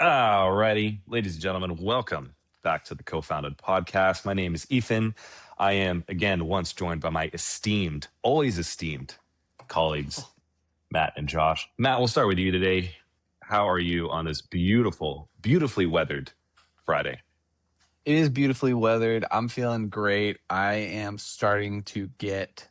Alrighty, ladies and gentlemen, welcome back to the Co-Founded Podcast. My name is Ethan. I am again once joined by my always esteemed colleagues, Matt and Josh. Matt, we'll start with you today. How are you on this beautifully weathered Friday? It is beautifully weathered. I'm feeling great. I am starting to get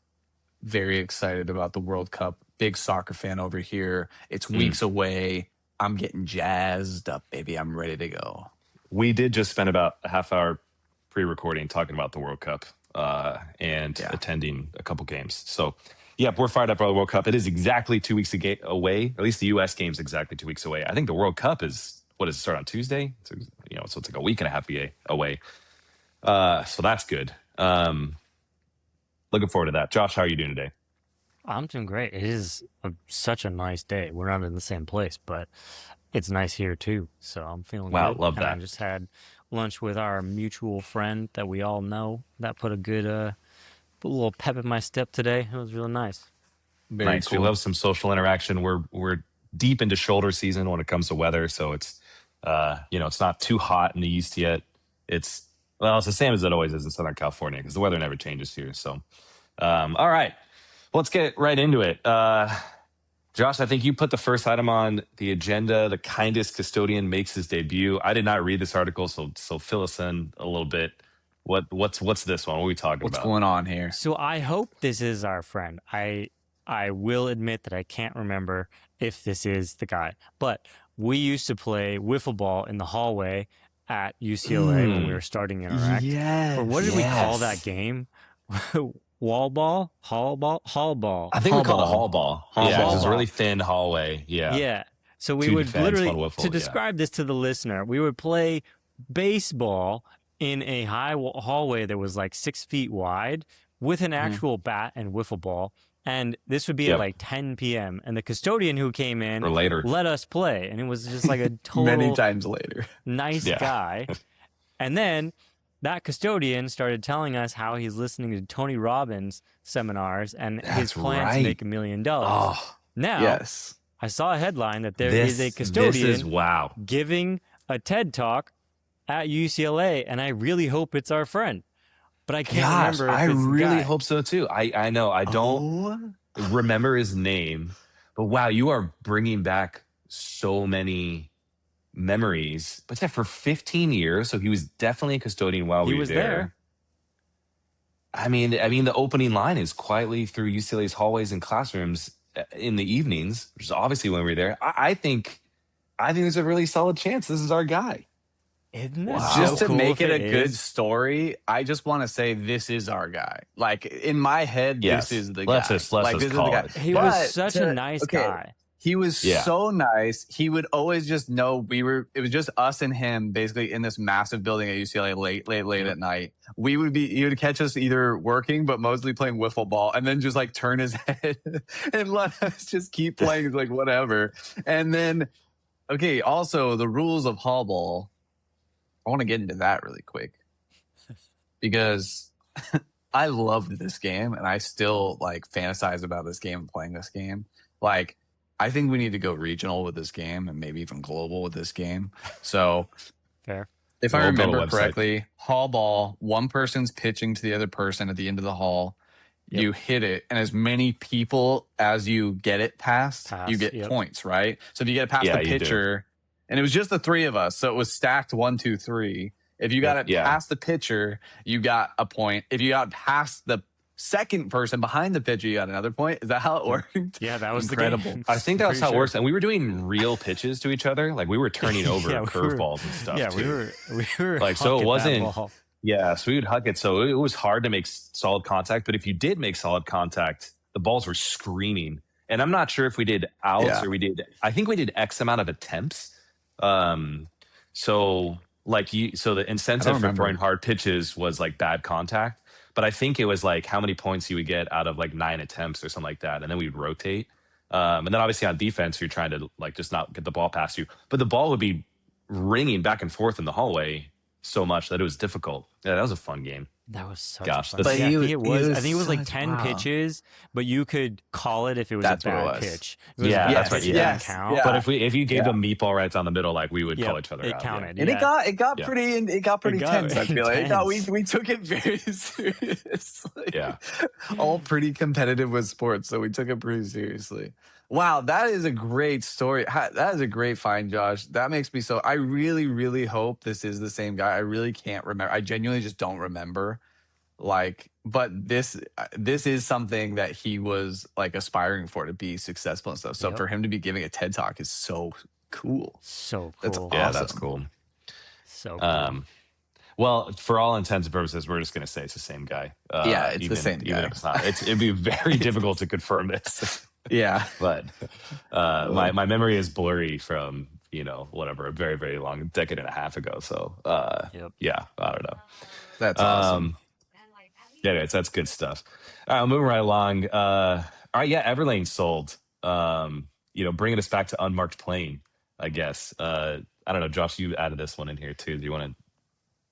very excited about the World Cup. Big soccer fan over here. It's weeks away. I'm getting jazzed up, baby. I'm ready to go. We did just spend about a half hour pre-recording talking about the World Cup and attending a couple games. So, yeah, we're fired up about the World Cup. It is exactly 2 weeks away. At least the U.S. game's exactly 2 weeks away. I think the World Cup is, what does it start on Tuesday? So it's like a week and a half away. So that's good. Looking forward to that. Josh, how are you doing today? I'm doing great. It is such a nice day. We're not in the same place, but it's nice here too. So I'm feeling Wow, good. love And that. I just had lunch with our mutual friend that we all know. That put a little pep in my step today. It was really nice. Very Nice. cool. We love some social interaction. We're deep into shoulder season when it comes to weather, so it's it's not too hot in the east yet. It's the same as it always is in Southern California because the weather never changes here. So, all right, let's get right into it. Josh, I think you put the first item on the agenda. The kindest custodian makes his debut. I did not read this article, so fill us in a little bit. What's this one? What are we talking What's about? going on here? So I hope this is our friend. I will admit that I can't remember if this is the guy, but we used to play wiffle ball in the hallway at UCLA when we were starting Interact. Yes. Or what did we call that game? Wall ball? Hall ball? I think we call it hall ball. Hall Yeah, ball. it's a really thin hallway. Yeah. Yeah. So we Two would defense, literally, one wiffle, to describe this to the listener, we would play baseball in a hallway that was like 6 feet wide with an actual bat and wiffle ball. And this would be at like 10 p.m. And the custodian who came in Or later. let us play. And it was just like a total Many times later. nice guy. And then that custodian started telling us how he's listening to Tony Robbins seminars and his plans to make $1 million. Oh, Now, Yes. I saw a headline that there is a custodian wow. giving a TED Talk at UCLA, and I really hope it's our friend. But I can't remember if I it's the really guy. hope so too. I know. I don't remember his name, but wow, you are bringing back so many memories. But yeah, for 15 years, so he was definitely a custodian while He we were was there. there. I mean, the opening line is quietly through UCLA's hallways and classrooms in the evenings, which is obviously when we were there. I think there's a really solid chance this is our guy. Isn't that Just so to cool make if it a good is? story, I just want to say this is our guy. Like in my head, Yes. this is the Let's guy. just Like this is the call guy. it. He But was such a nice guy. He was so nice. He would always just know it was just us and him basically in this massive building at UCLA late at night. He would catch us either working, but mostly playing wiffle ball and then just like turn his head and let us just keep playing like whatever. And then, okay. Also the rules of hall ball. I want to get into that really quick because I loved this game and I still like fantasize about this game and playing this game. Like, I think we need to go regional with this game and maybe even global with this game. So, Fair. if I remember correctly, hall ball, one person's pitching to the other person at the end of the hall. Yep. You hit it, and as many people as you get it past you get points, right? So if you get it past the pitcher, and it was just the three of us, so it was stacked 1, 2, 3. If you got it past the pitcher, you got a point. If you got past the second person behind the pitcher, you got another point. Is that how it worked? Yeah, that was incredible. The game. I think that was how it works. And we were doing real pitches to each other. Like we were turning over curveballs and stuff. Yeah, too. we were like, so it wasn't. Yeah, so we would huck it. So it was hard to make solid contact. But if you did make solid contact, the balls were screaming. And I'm not sure if we did outs or I think we did X amount of attempts. So the incentive for throwing hard pitches was like bad contact. But I think it was like how many points you would get out of like 9 attempts or something like that. And then we'd rotate. And then obviously on defense, you're trying to like just not get the ball past you. But the ball would be ringing back and forth in the hallway so much that it was difficult. Yeah, that was a fun game. That was such Gosh, a fun. that's- Yeah, But I think it was. I think it was like such- 10 wow. pitches, but you could call it if it was That's a what it bad was. pitch. If it was Yeah, a bad that's right, pitch, it yeah. didn't count. Yeah. But if you gave Yeah. them meatball right down the middle, like we would call each other it out. counted. And Yeah. it got Yeah. pretty tense. I feel like intense. we took it very seriously. Yeah. All pretty competitive with sports, so we took it pretty seriously. Wow, that is a great story. That is a great find, Josh. That makes me so. I really, really hope this is the same guy. I really can't remember. I genuinely just don't remember. Like, but this is something that he was like aspiring for, to be successful and stuff. So Yep. for him to be giving a TED talk is so cool. So cool. That's Yeah, awesome. that's cool. So cool. Well, for all intents and purposes, we're just going to say it's the same guy. Yeah, it's the even, same Even guy. if it's not, it'd be very difficult to confirm this. Yeah. But my memory is blurry from, whatever, a very, very long decade and a half ago. So, yeah, I don't know. That's awesome. Yeah, that's good stuff. All right, moving right along. All right, yeah, Everlane sold. Bringing us back to unmarked plane, I guess. I don't know, Josh, you added this one in here too. Do you want to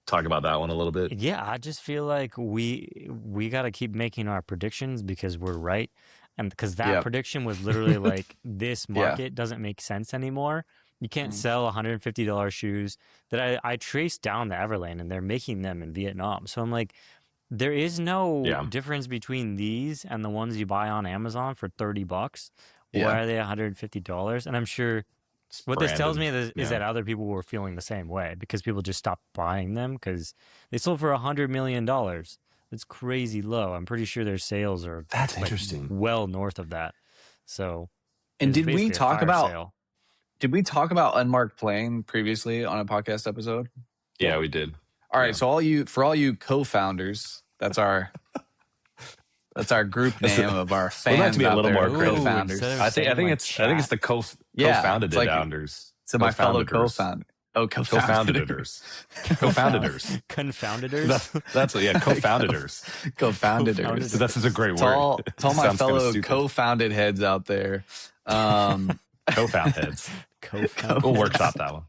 talk about that one a little bit? Yeah, I just feel like we got to keep making our predictions because we're right. And because that prediction was literally like, this market doesn't make sense anymore. You can't sell $150 shoes. That I traced down the Everlane, and they're making them in Vietnam. So I'm like, there is no difference between these and the ones you buy on Amazon for $30. Why are they $150? And I'm sure what this tells me is that other people were feeling the same way, because people just stopped buying them because they sold for $100 million. It's crazy low. I'm pretty sure their sales are interesting. Well north of that. So, and did we talk about sale. Did we talk about unmarked plane previously on a podcast episode? Yeah, we did. All right, so for all you co-founders, that's our group name of our fans. We'd like to be a little more co-founders. I think it's the co-founded founders. So my fellow co-founder. Oh, co-founders. Co-founders. Confounders. That's what, co-founders. Co-founders. That's a great To word. all my fellow co-founded heads out there. Co-found heads. We'll workshop that one.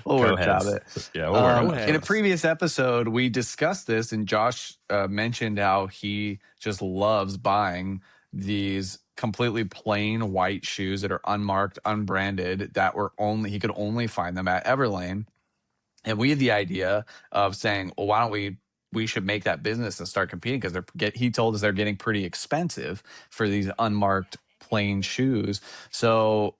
We'll workshop it. Yeah, we'll work in a previous episode, we discussed this, and Josh mentioned how he just loves buying these completely plain white shoes that are unmarked, unbranded, that he could only find them at Everlane. And we had the idea of saying, well, why don't we should make that business and start competing, because he told us they're getting pretty expensive for these unmarked plain shoes. So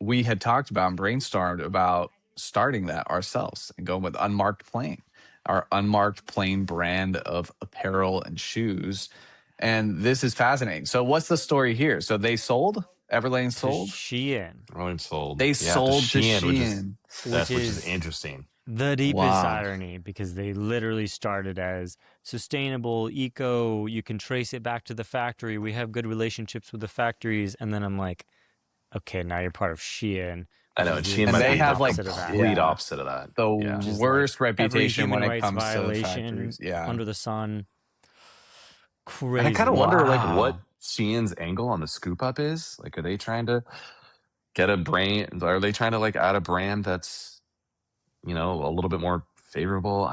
we had talked about and brainstormed about starting that ourselves and going with unmarked plain, our unmarked plain brand of apparel and shoes. And this is fascinating. So what's the story here? So they sold? Everlane sold? Shein. Everlane sold. They sold to Shein. Which is interesting. The deepest irony, because they literally started as sustainable, eco, you can trace it back to the factory. We have good relationships with the factories. And then I'm like, okay, now you're part of Shein. I know, and Shein and they have like complete opposite of that. The worst reputation when it comes to factories. Under the sun. Crazy. And I kind of wonder what Shein's angle on the scoop up is. Like, are they trying to get a brand? Are they trying to add a brand that's, a little bit more favorable?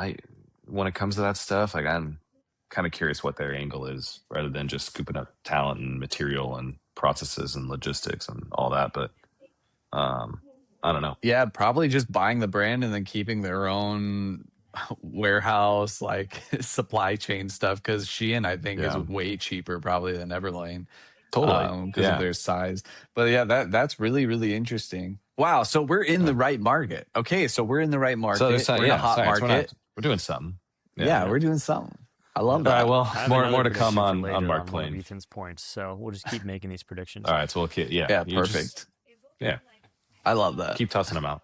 When it comes to that stuff, I'm kind of curious what their angle is, rather than just scooping up talent and material and processes and logistics and all that. But I don't know. Yeah, probably just buying the brand and then keeping their own warehouse, supply chain stuff, because Shein, I think, is way cheaper probably than Everlane. Totally. Because of their size. But yeah, that's really, really interesting. Wow. So we're in the right market. Okay. So we're in the right market. So we're in a hot market. We're doing something. Yeah, we're doing something. I love that. All right. Well, more to come on Mark Plane. Plane. Ethan's points. So we'll just keep making these predictions. All right. So we'll keep, Yeah, perfect. I love that. Keep tossing them out.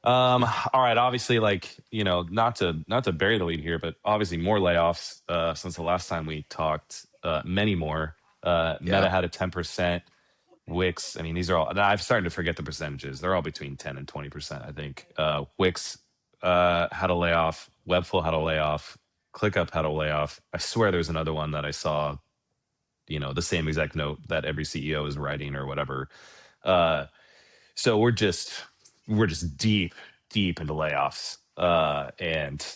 All right. Obviously, not to bury the lead here, but obviously more layoffs since the last time we talked. Many more. Meta had a 10%. Wix. I mean, these are all. I've started to forget the percentages. They're all between 10 and 20%. I think. Wix had a layoff. Webful had a layoff. ClickUp had a layoff. I swear there's another one that I saw. The same exact note that every CEO is writing or whatever. So we're just deep into layoffs. And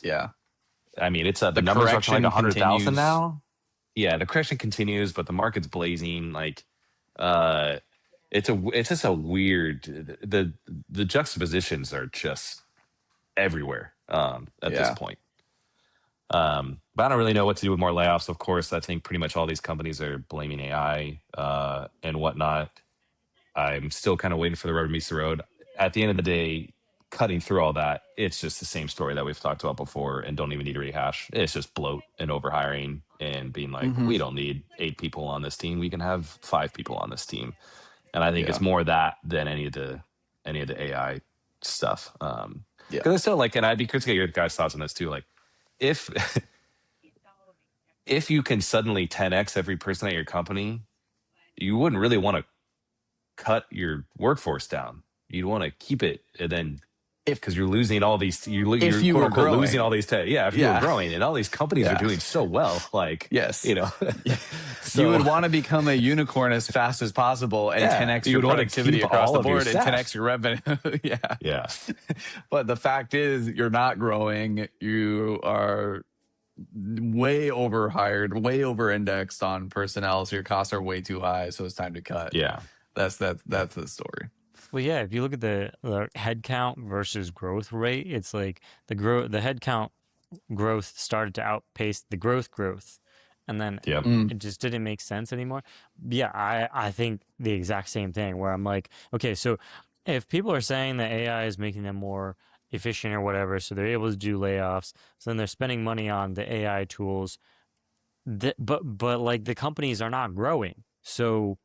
I mean, it's the The numbers are to like correction 100,000 continues. now. Yeah, the correction continues, but the market's blazing. Like, uh, it's just a weird. The juxtapositions are just everywhere at this Yeah. point. But I don't really know what to do with more layoffs. Of course, I think pretty much all these companies are blaming AI and whatnot. I'm still kind of waiting for the rubber meets the road. At the end of the day, cutting through all that, it's just the same story that we've talked about before and don't even need to rehash. It's just bloat and overhiring and being like, Mm-hmm. we don't need 8 people on this team. We can have 5 people on this team. And I think Yeah. it's more that than any of the AI stuff. Yeah. Because I still like, and I'd be curious to get your guys' thoughts on this too. Like, if if you can suddenly 10x every person at your company, you wouldn't really want to cut your workforce down. You'd want to keep it, and then because you're losing all these, If you're you quote were unquote losing growing. all these. If you were Yeah. growing, and all these companies are Yeah. doing so well, like Yes. you know, You would want to become a unicorn as fast as possible and Yeah, 10x you your would wanna productivity keep across all the of your board and staff. 10x your revenue. Yeah. Yeah. But the fact is, you're not growing. You are way overhired, way over indexed on personnel. So your costs are way too high. So it's time to cut. Yeah. That's the story. Well, yeah, if you look at the head count versus growth rate, it's like the head count growth started to outpace the growth, and then Yep. Mm. it just didn't make sense anymore. Yeah, I think the exact same thing where I'm like, okay, so if people are saying that AI is making them more efficient or whatever, so they're able to do layoffs, so then they're spending money on the AI tools, but like the companies are not growing, so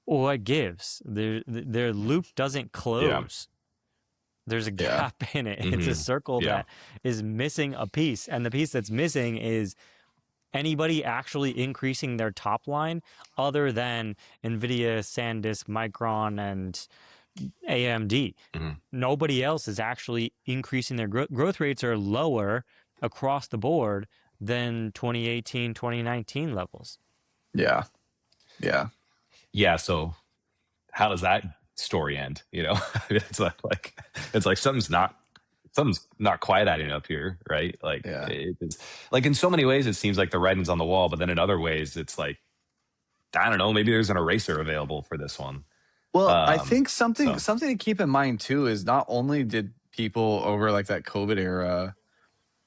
what gives? Their loop doesn't close. There's a Yeah. gap in it. It's a Mhm. circle Yeah. that is missing a piece. And the piece that's missing is anybody actually increasing their top line other than NVIDIA, SanDisk, Micron, and AMD. Mhm. Nobody else is actually increasing their growth rates are lower across the board than 2018, 2019 levels. Yeah. Yeah. Yeah. So how does that story end? It's like something's not quite adding up here, right? Like Yeah. it's like in so many ways it seems like the writing's on the wall, but then in other ways it's like I don't know, maybe there's an eraser available for this one. Well, I think something so. to keep in mind too is not only did people over like that COVID era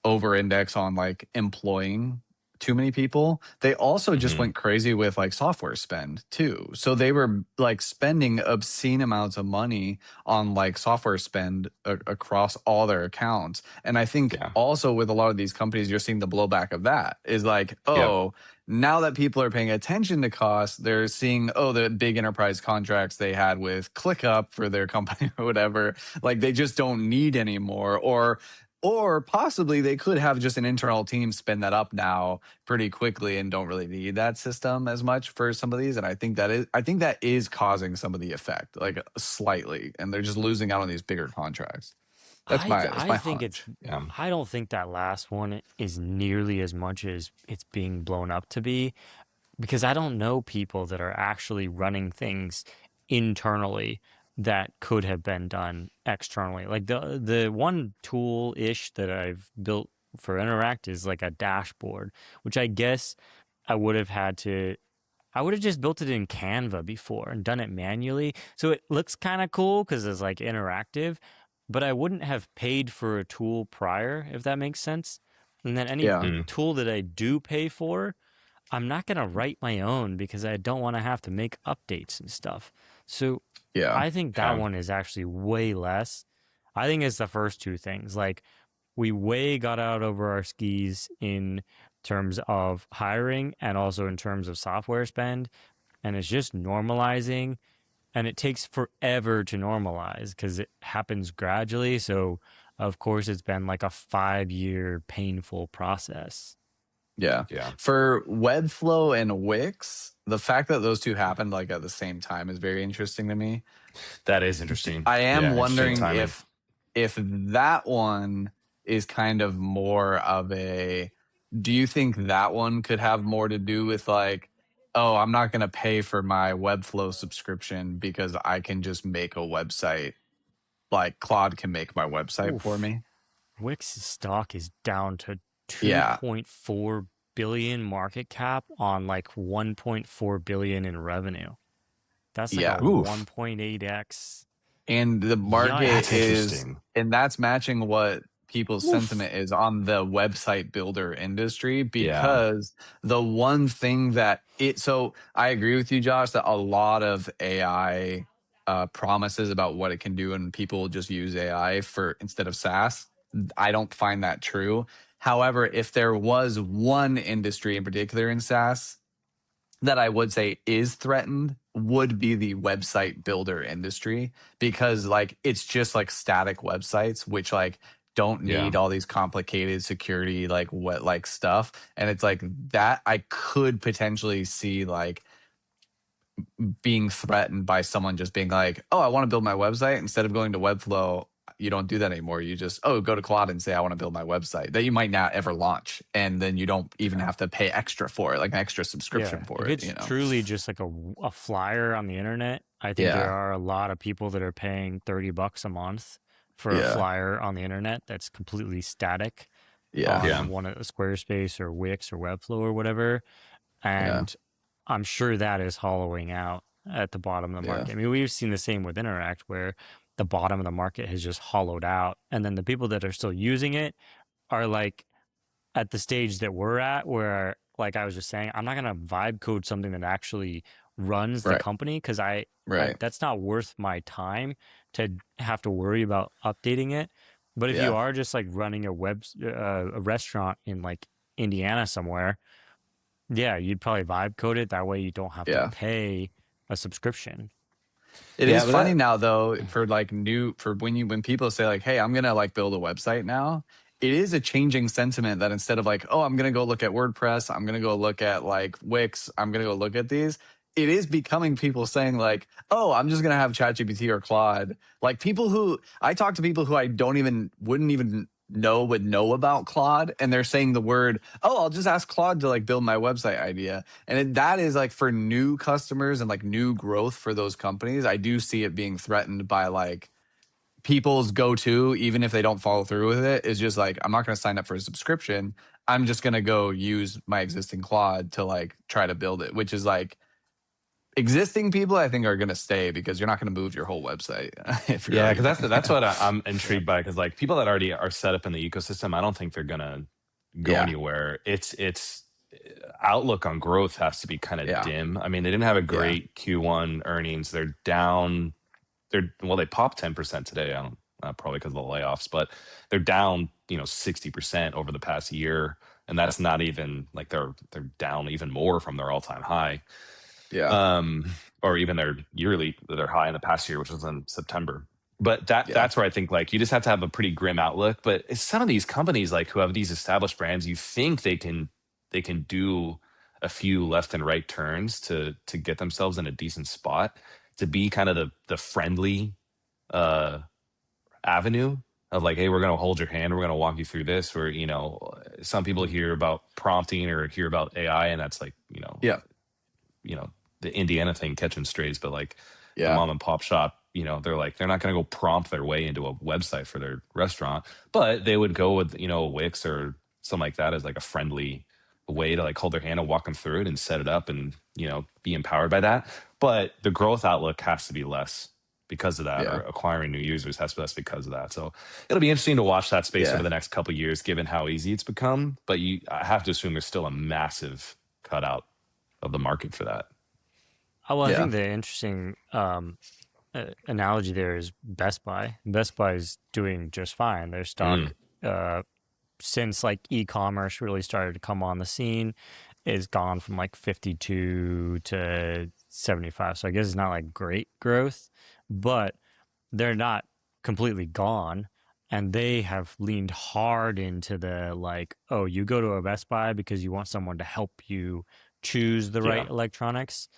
over index on like employing too many people, they also just Mhm. went crazy with like software spend too. So they were like spending obscene amounts of money on like software spend across all their accounts. And I think Yeah. also with a lot of these companies, you're seeing the blowback of that is like, oh, now that people are paying attention to costs, they're seeing, oh, the big enterprise contracts they had with ClickUp for their company or whatever, like they just don't need anymore. Or possibly they could have just an internal team spin that up now pretty quickly and don't really need that system as much for some of these. And I think that is causing some of the effect, like slightly, and they're just losing out on these bigger contracts. That's my I think hunch. Yeah. I don't think that last one is nearly as much as it's being blown up to be, because I don't know people that are actually running things internally that could have been done externally. Like the one tool ish that I've built for Interact is like a dashboard, which I guess I would have had to I would have just built it in Canva before and done it manually. So it looks kind of cool because it's like interactive, but I wouldn't have paid for a tool prior, if that makes sense. And then any Yeah. Mhm. tool that I do pay for, I'm not going to write my own because I don't want to have to make updates and stuff. So Yeah. I think that Yeah. one is actually way less. I think it's the first two things. Like we way got out over our skis in terms of hiring and also in terms of software spend. And it's just normalizing. And it takes forever to normalize because it happens gradually. So, of course, it's been like a 5-year painful process. Yeah. Yeah. For Webflow and Wix, the fact that those two happened like at the same time is very interesting to me. That is interesting. I am Yeah, interesting wondering timing. if that one is kind of more of a, do you think that one could have more to do with like, oh, I'm not going to pay for my Webflow subscription because I can just make a website, like Claude can make my website for Oof. me? Wix's stock is down to Yeah. 2.4 billion market cap on like 1.4 billion in revenue. That's like a Yeah. Oof. 1.8x. And the market That's Yikes. interesting. and that's matching what people's Oof. sentiment is on the website builder industry, Yeah. because the one thing that so I agree with you, Josh, that a lot of AI promises about what it can do and people just use AI for instead of SaaS. I don't find that true. However, if there was one industry in particular in SaaS that I would say is threatened, would be the website builder industry, because like it's just like static websites which like don't Yeah. need all these complicated security like what like stuff, and it's like that I could potentially see like being threatened by someone just being like, oh, I want to build my website, instead of going to Webflow. You don't do that anymore. You just, oh, go to Claude and say, I want to build my website, that you might not ever launch. And then you don't even have to pay extra for it, like an extra subscription Yeah, for if it, it's you know? truly just like a flyer on the internet, I think there Yeah. are a lot of people that are paying $30 a month for a Yeah. flyer on the internet that's completely static Yeah. Yeah. on one of Squarespace or Wix or Webflow or whatever. Yeah. And I'm sure that is hollowing out at the bottom of the Yeah. market. I mean, we've seen the same with Interact, where the bottom of the market has just hollowed out. And then the people that are still using it are like at the stage that we're at, where, like I was just saying, I'm not going to vibe code something that actually runs the Right. company, because I Right. that's not worth my time to have to worry about updating it. But if you Yeah. are just like running a restaurant in like Indiana somewhere, yeah, you'd probably vibe code it. That way you don't have to Yeah. pay a subscription. It Yeah, is but funny that now though, for like for when people say like, hey, I'm gonna like build a website now, it is a changing sentiment that instead of like, oh, I'm gonna go look at WordPress, I'm gonna go look at like Wix, I'm gonna go look at these. It is becoming people saying like, oh, I'm just gonna have ChatGPT or Claude. Like people who I talk to people who I don't even wouldn't even would know about Claude, and they're saying the word, oh, I'll just ask Claude to like build my website idea. And that is like for new customers and like new growth for those companies. I do see it being threatened by like people's go-to, even if they don't follow through with it, is just like, I'm not going to sign up for a subscription. I'm just going to go use my existing Claude to like try to build it, which is like existing people I think are going to stay, because you're not going to move your whole website if you're yeah, already because doing that's it. what I'm Yeah. intrigued by. Because like people that already are set up in the ecosystem, I don't think they're gonna go Yeah. anywhere. It's outlook on growth has to be kind of Yeah. dim. I mean, they didn't have a Yeah. great Q1 earnings. They're down. They popped 10% today. I don't probably because of the layoffs, but they're down 60% over the past year, and that's not even like they're down even more from their all time high, Yeah. um, or even their high in the past year, which was in September. But Yeah. that's where I think like you just have to have a pretty grim outlook. But it's some of these companies like who have these established brands, you think they can do a few left and right turns to get themselves in a decent spot to be kind of the friendly uh avenue of like, hey, we're going to hold your hand, we're going to walk you through this, where some people hear about prompting or hear about AI, and that's like Yeah. you know the Indiana thing, catching strays. But like the Yeah. mom and pop shop, they're not going to go prompt their way into a website for their restaurant, but they would go with a Wix or something like that as like a friendly way to like hold their hand and walk them through it and set it up and be empowered by that. But the growth outlook has to be less because of that, or Yeah. acquiring new users has to be less because of that. So it'll be interesting to watch that space over Yeah. the next couple of years, given how easy it's become. But I have to assume there's still a massive cutout of the market for that. Oh, well, I Yeah. think the interesting analogy there is Best Buy. Best Buy is doing just fine. Their stock, Mm, uh, since like e-commerce really started to come on the scene, is gone from like 52 to 75. So I guess it's not like great growth, but they're not completely gone. And they have leaned hard into the like, oh, you go to a Best Buy because you want someone to help you choose the right yeah, electronics.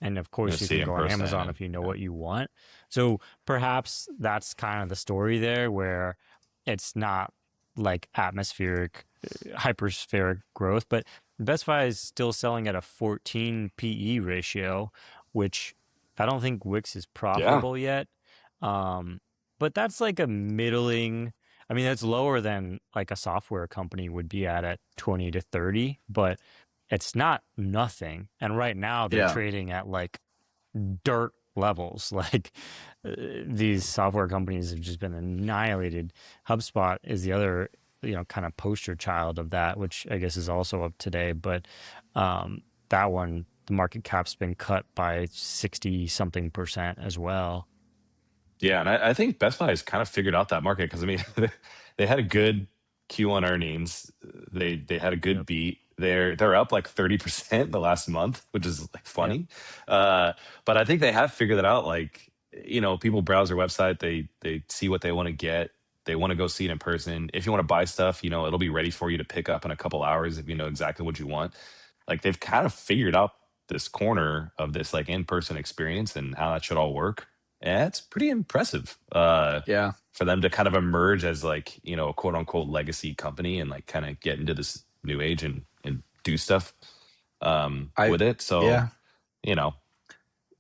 And of I'm gonna course, you see can it in go on person. Amazon And if you know yeah, what you want. So perhaps that's kind of the story there, where it's not like hyperspheric growth, but Best Buy is still selling at a 14 PE ratio, which I don't think Wix is yeah, profitable yet. Um, but that's like a middling. I mean, that's lower than like a software company would be at 20 to 30, but it's not nothing. And right now they're Yeah. trading at like dirt levels. Like these software companies have just been annihilated. HubSpot is the other, kind of poster child of that, which I guess is also up today. But that one, the market cap's been cut by 60 something percent as well. Yeah, and I think Best Buy has kind of figured out that market because I mean, they had a good Q1 earnings. They had a good Yep. beat. They're up like 30% the last month, which is like Yep. funny. But I think they have figured that out. Like, people browse their website, they see what they want to get. They want to go see it in person. If you want to buy stuff, it'll be ready for you to pick up in a couple hours if you know exactly what you want. Like they've kind of figured out this corner of this like in-person experience and how that should all work. Yeah, it's pretty impressive Yeah. for them to kind of emerge as like, a quote unquote legacy company and like kind of get into this new age and do stuff I with it. So, yeah. you know,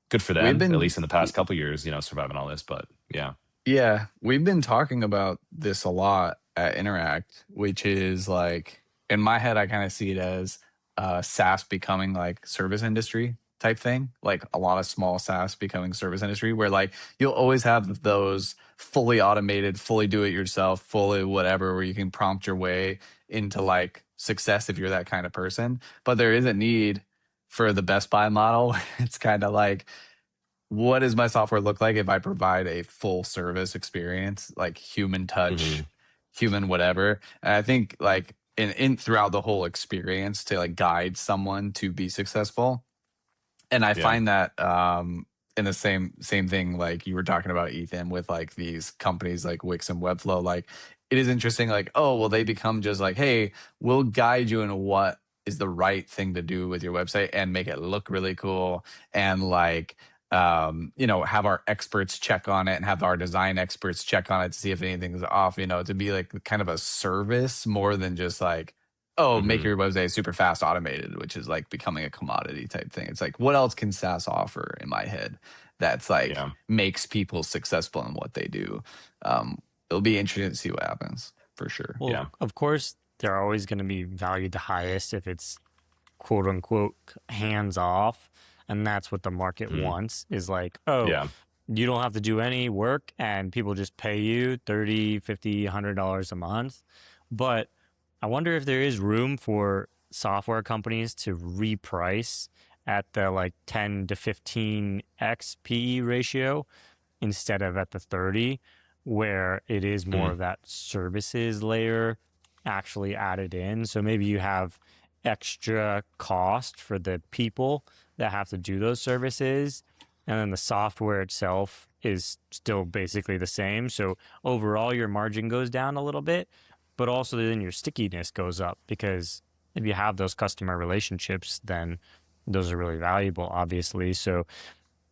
good for We've them, at been least in the past couple years, surviving all this. But yeah. Yeah, we've been talking about this a lot at Interact, which is like in my head, I kind of see it as SaaS becoming like service industry type thing, like a lot of small SaaS becoming service industry, where like you'll always have those fully automated, fully do it yourself, fully whatever, where you can prompt your way into like success if you're that kind of person. But there is a need for the Best Buy model. It's kind of like, what does my software look like if I provide a full service experience, like human touch, Hmm. human whatever? And I think like in throughout the whole experience to like guide someone to be successful. And I Yeah. find that in the same thing like you were talking about, Ethan, with like these companies like Wix and Webflow, like it is interesting, like, oh, well, they become just like, hey, we'll guide you in what is the right thing to do with your website and make it look really cool and like have our experts check on it and have our design experts check on it to see if anything's off, to be like kind of a service more than just like, oh, make Hmm. your website super fast automated, which is like becoming a commodity type thing. It's like, what else can SaaS offer in my head that's like Yeah. makes people successful in what they do? It'll be interesting to see what happens for sure. Well, Yeah. of course, they're always going to be valued the highest if it's quote unquote hands off. And that's what the market Hmm. wants is like, oh, Yeah. you don't have to do any work and people just pay you 30, 50, $100 a month. But I wonder if there is room for software companies to reprice at the like 10 to 15x PE ratio instead of at the 30, where it is more Hmm. of that services layer actually added in. So maybe you have extra cost for the people that have to do those services. And then the software itself is still basically the same. So overall, your margin goes down a little bit, but also then your stickiness goes up because if you have those customer relationships, then those are really valuable, obviously. So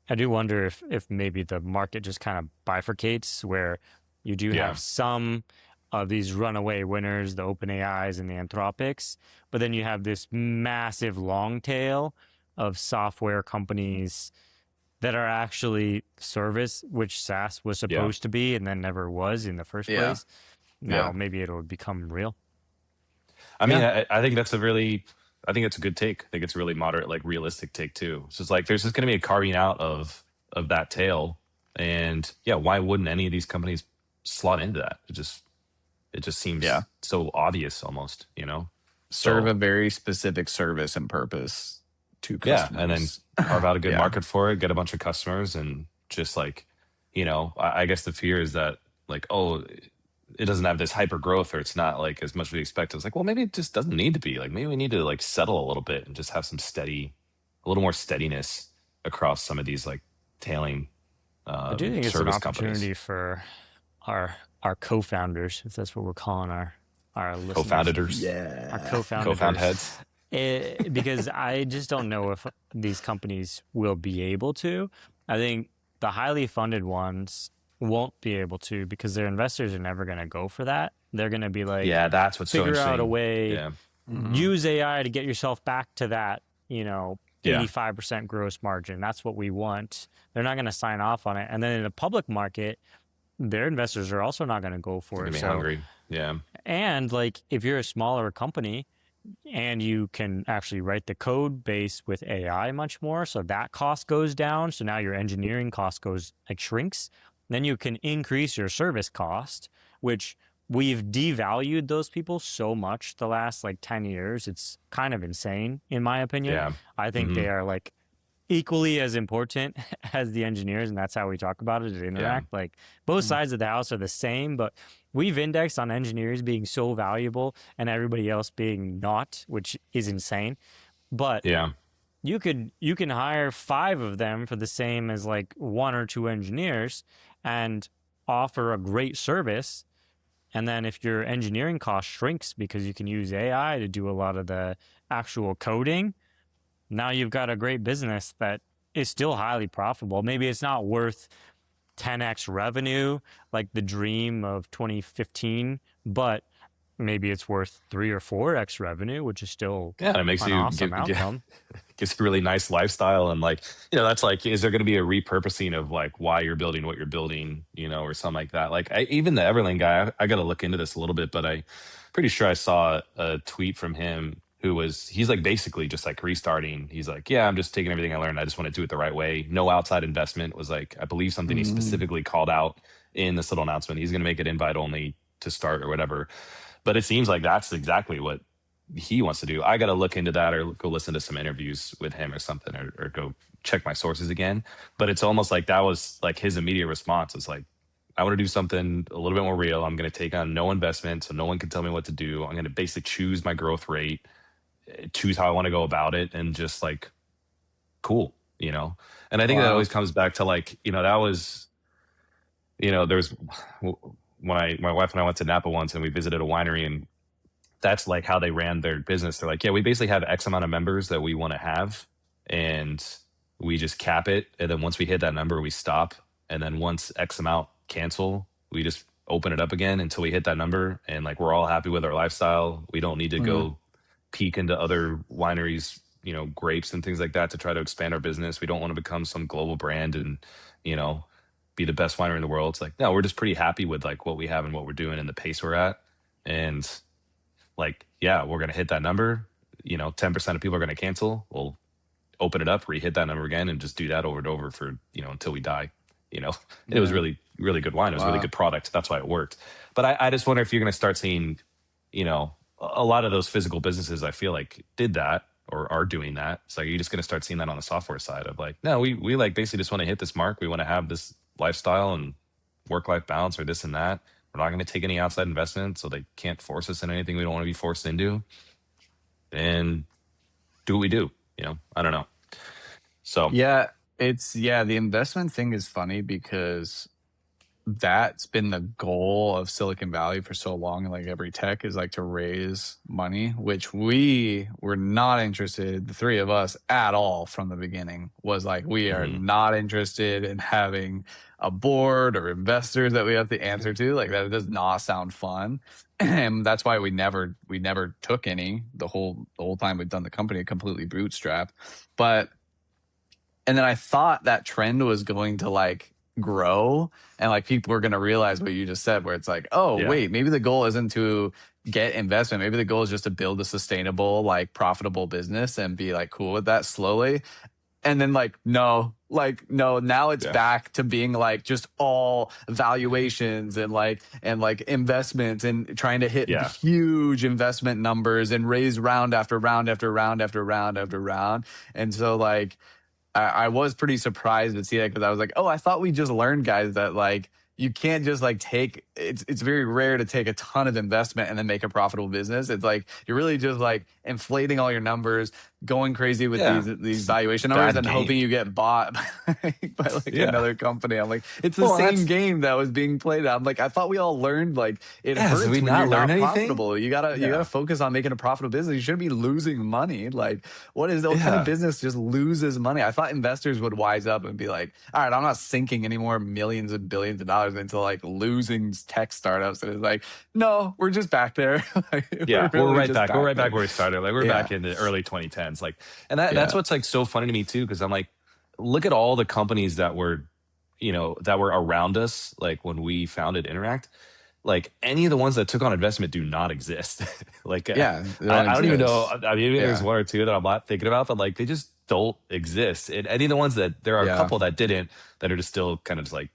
I do wonder if maybe the market just kind of bifurcates where you do Yeah. have some of these runaway winners, the OpenAIs and the Anthropics, but then you have this massive long tail of software companies that are actually service, which SaaS was Yeah. supposed to be and then never was in the first Yeah. place. Now Yeah. maybe it'll become real. I mean, Yeah. I think that's I think it's a good take. I think it's a really moderate, like realistic take too. So it's like there's just going to be a carving out of that tail, and yeah, why wouldn't any of these companies slot into that? It just Yeah. seems so obvious, almost, Serve So a very specific service and purpose to yeah, and then customers. carve out a good Yeah. market for it, get a bunch of customers, and just like, I guess the fear is that like, oh, it doesn't have this hyper growth or it's not like as much as we expect. It's like, well, maybe it just doesn't need to be. Like maybe we need to like settle a little bit and just have a little more steadiness across some of these like tailing I do think it's an service companies. opportunity for our our co-founders, if that's what we're calling our listeners, Co-founders, our Yeah. co-found co-founders. heads. Because I just don't know if these companies will be able to. I think the highly funded ones won't be able to because their investors are never going to go for that. They're going to be like, Yeah, that's what's so figure out a interesting. way, Yeah. Mhm. use AI to get yourself back to that, Yeah. 85% gross margin. That's what we want. They're not going to sign off on it. And then in the public market, their investors are also not going to go for They're it. gonna be So, hungry. Yeah. and like if you're a smaller company and you can actually write the code base with AI much more, so that cost goes down. So now your engineering cost goes like shrinks. Then you can increase your service cost, which we've devalued those people so much the last like 10 years. It's kind of insane, in my opinion. Yeah. I think Hmm. they are like equally as important as the engineers, and that's how we talk about it at Yeah. Interact. Like both Mm. sides of the house are the same, but we've indexed on engineers being so valuable and everybody else being not, which is insane. But Yeah. you can hire 5 of them for the same as like 1 or 2 engineers and offer a great service. And then if your engineering cost shrinks because you can use AI to do a lot of the actual coding, now you've got a great business that is still highly profitable. Maybe it's not worth 10x revenue like the dream of 2015, but maybe it's worth 3 or 4x revenue, which is still Yeah. And it makes an you awesome outcome. gives you a really nice lifestyle. And like, that's like, is there going to be a repurposing of like why you're building what you're building, or something like that? Like even the Everlane guy, I got to look into this a little bit, but I pretty sure I saw a tweet from him he's like basically just like restarting. He's like, yeah, I'm just taking everything I learned. I just want to do it the right way. No outside investment was like, I believe something he Mm. specifically called out in this little announcement. He's going to make it invite only to start or whatever. But it seems like that's exactly what he wants to do. I got to look into that or go listen to some interviews with him or something, or go check my sources again. But it's almost like that was like his immediate response. It's like, I want to do something a little bit more real. I'm going to take on no investment, so no one can tell me what to do. I'm going to basically choose my growth rate, choose how I want to go about it, and just like, cool. And I think that Wow. always comes back to like, that was, there's when my wife and I went to Napa once and we visited a winery, and that's like how they ran their business. They're like, yeah, we basically have X amount of members that we want to have, and we just cap it. And then once we hit that number, we stop. And then once X amount cancel, we just open it up again until we hit that number. And like, we're all happy with our lifestyle. We don't need to Mm. go peek into other wineries, grapes and things like that to try to expand our business. We don't want to become some global brand and, you know, be the best winery in the world. It's like, no, we're just pretty happy with like what we have and what we're doing and the pace we're at. And like, yeah, we're going to hit that number. 10% of people are going to cancel. We'll open it up, re-hit that number again, and just do that over and over for, until we die. It was Yeah. really, really good wine. It was a really Wow. good product. That's why it worked. But I just wonder if you're going to start seeing, a lot of those physical businesses, I feel like did that or are doing that. So you're just going to start seeing that on the software side of like, no, we like basically just want to hit this mark. We want to have this lifestyle and work-life balance or this and that. We're not going to take any outside investment, so they can't force us in anything we don't want to be forced into, and do what we do. I don't know. So Yeah, the investment thing is funny because that's been the goal of Silicon Valley for so long. Like every tech is like to raise money, which we were not interested, the three of us, at all from the beginning. Was like, we are mhm. not interested in having a board or investors that we have to answer to. Like that does not sound fun. And that's why we never took any the whole time we've done the company completely bootstrapped. But and then I thought that trend was going to like grow and like people were going to realize what you just said, where it's like, oh, Yeah, wait, maybe the goal isn't to get investment. Maybe the goal is just to build a sustainable, like profitable business and be like cool with that slowly. And then no, now it's yeah, back to being like just all valuations and like investments and trying to hit yeah, huge investment numbers and raise round after round after round after round after round. And so like, I was pretty surprised to see that because I was like, oh, I thought we just learned, guys, that like you can't just like take it's very rare to take a ton of investment and then make a profitable business. It's like you're really just like inflating all your numbers, going crazy with yeah. these It's a valuation numbers bad and hoping game. you get bought by like Yeah. another company. I'm like, it's the Well, same that's game that was being played. I'm like, I thought we all learned like it yeah. So hurts we when you're not learn not anything? profitable. You gotta Yeah, focus on making a profitable business. You shouldn't be losing money. Like what kind of yeah, business just loses money? I thought investors would wise up and be like, all right, I'm not sinking any more millions and billions of dollars into like losing tech startups. And it's like, no, we're just back there. Like, we're yeah. We're really right just back. We're back right there. back where we started. Like we're back Yeah. in the early 2010s. Like, and that's Yeah. what's like so funny to me too, because I'm like, look at all the companies that were, that were around us, like when we founded Interact, like any of the ones that took on investment do not exist. Like Yeah, they don't I don't even know. exist. I mean, maybe there's Yeah, one or two that I'm not thinking about, but like they just don't exist. And any of the ones that there are a yeah, couple that didn't, that are just still kind of just like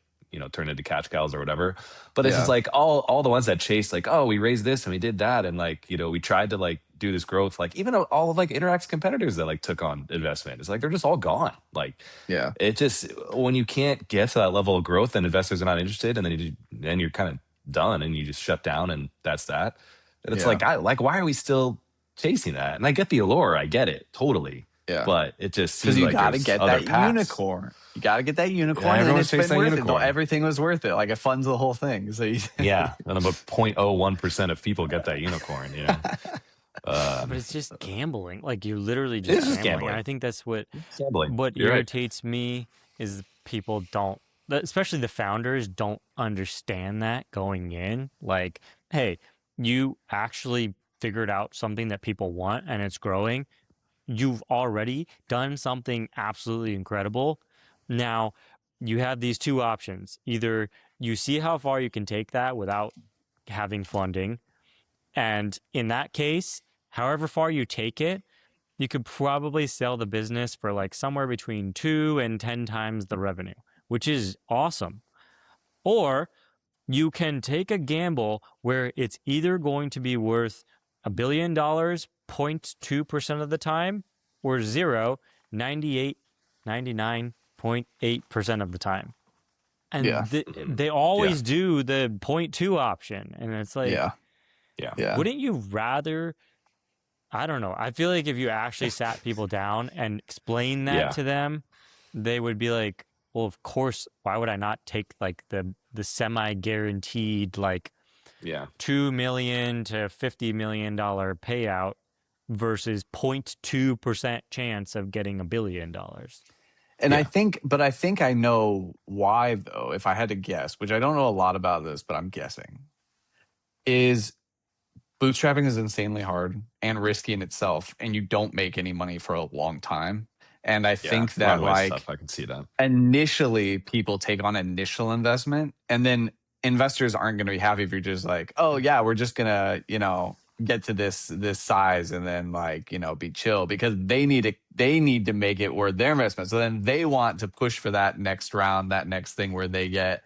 turned into cash cows or whatever. But it's just yeah, like all the ones that chase like, oh, we raised this and we did that, and like we tried to like do this growth. Like even all of like Interact's competitors that like took on investment, it's like they're just all gone. Like yeah, it just, when you can't get to that level of growth and investors are not interested, and then you're kind of done and you just shut down, and that's that. And it's yeah, like why are we still chasing that? And I get the allure, I get it totally, yeah. but it just Because seems you like got to there's get other that paths. unicorn. You got to get that Yeah, unicorn, and everyone's it's been chasing that worth it. unicorn. Everything was worth it. Like it funds the whole thing. So you, Yeah, and about 0.01% of people get that unicorn. But it's just gambling. Like you're literally It's just just gambling. And gambling. I think that's what Gambling. You're right. irritates me is people don't, especially the founders, don't understand that going in. Like, hey, you actually figured out something that people want and it's growing. You've already done something absolutely incredible. Now you have these two options. Either you see how far you can take that without having funding, and in that case, however far you take it, you could probably sell the business for like somewhere between 2 and 10 times the revenue, which is awesome. Or you can take a gamble where it's either going to be worth $1 billion 0.2% of the time, or zero 99.8% of the time. yeah, And Mhm. they Yeah. always do the 0.2 option. And it's like, yeah, Yeah. yeah, wouldn't you rather? I don't know. I feel like if you actually sat people down and explained that Yeah. to them, they would be like, "Well, of course. Why would I not take like the semi guaranteed like Yeah. $2 million to $50 million payout versus 0.2% chance of getting $1 billion?" And Yeah. I think I know why though. If I had to guess, which I don't know a lot about this, but I'm guessing, is bootstrapping is insanely hard and risky in itself, and you don't make any money for a long time. And I Yeah. think that Runway like stuff. I can see that. initially people take on initial investment, and then investors aren't going to be happy if you're just like, oh yeah, we're just gonna get to this size and then like be chill, because they need to make it worth their investment. So then they want to push for that next round, that next thing where they get